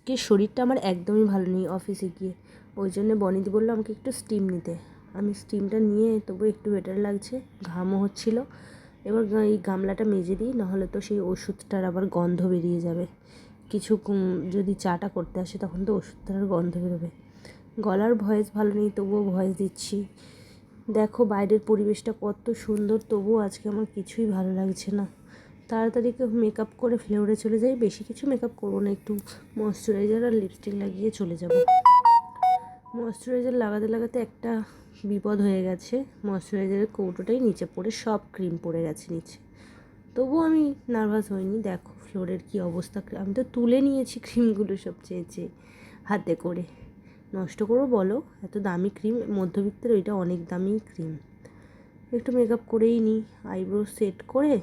কি শরীরটা আমার একদমই ভালো নেই অফিসে গিয়ে, ওই জন্য বনিদি বললো আমাকে একটু স্টিম নিতে। আমি স্টিমটা নিয়ে তবু একটু বেটার লাগছে, ঘামও হচ্ছিল। এবার এই গামলাটা মেজে দিই, নাহলে তো সেই ওষুধটার আবার গন্ধ বেরিয়ে যাবে। কিছু যদি চাটা করতে আসে তখন তো ওষুধটার গন্ধ বেরোবে। গলার ভয়েস ভালো নেই, তবুও ভয়েস দিচ্ছি। দেখো বাইরের পরিবেশটা কত সুন্দর, তবুও আজকে আমার কিছুই ভালো লাগছে না। তাড়াতাড়ি মেকআপ করে ফ্লোরে চলে যাই, বেশি কিছু মেকআপ করবো না, একটু ময়শ্চারাইজার আর লিপস্টিক লাগিয়ে চলে যাব। ময়শ্চারাইজার লাগাতে লাগাতে একটা বিপদ হয়ে গেছে, ময়শ্চারাইজারের কৌটোটাই নিচে পড়ে সব ক্রিম পড়ে গেছে নিচে। তবুও আমি নার্ভাস হইনি। দেখো ফ্লোরের কী অবস্থা, আমি তো তুলে নিয়েছি ক্রিমগুলো সব চেয়ে হাতে করে। নষ্ট করবো বলো, এত দামি ক্রিম, মধ্যবিত্তের ওইটা অনেক দামি ক্রিম। একটু মেকআপ করেই নিই, আইব্রো সেট করে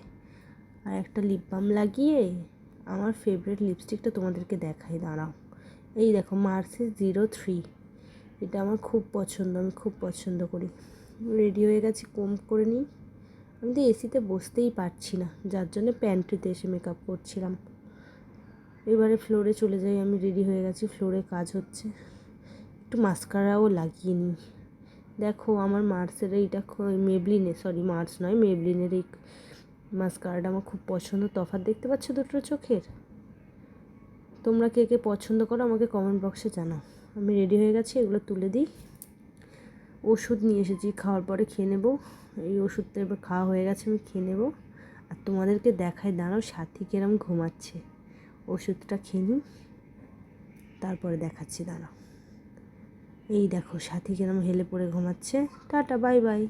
আর একটা লিপ বাম লাগিয়ে আমার ফেভারিট লিপস্টিকটা তোমাদেরকে দেখাই, দাঁড়াও। এই দেখো মার্সের 03, এটা আমার খুব পছন্দ, আমি খুব পছন্দ করি। রেডি হয়ে গেছি, কোম করে নিই। আমি তো এসিতে বসতেই পারছি না, যার জন্য প্যান্ট্রিতে এসে মেকআপ করছিলাম। এবারে ফ্লোরে চলে যাই, আমি রেডি হয়ে গেছি, ফ্লোরে কাজ হচ্ছে। একটু মাস্কারাও লাগিয়ে নিই। দেখো আমার মার্সের এইটা, মার্স নয়, মেবলিনের এই মাস্কারাটা আমার খুব পছন্দ। তফাৎ দেখতে পাচ্ছ দুটো চোখের? তোমরা কে কে পছন্দ করো আমাকে কমেন্ট বক্সে জানাও। আমি রেডি হয়ে গেছি, এগুলো তুলে দিই। ওষুধ নিয়ে এসেছি, খাওয়ার পরে খেয়ে নেবো। এই ওষুধটা এবার খাওয়া হয়ে গেছে, আমি খেয়ে নেবো। আর তোমাদেরকে দেখাই, দাঁড়াও সাথী কিরম ঘুমাচ্ছে। ওষুধটা খেয়ে নিই, তারপরে দেখাচ্ছি, দাঁড়াও। এই দেখো সাথী কিরম হেলে পড়ে ঘুমাচ্ছে। Tata, bye bye.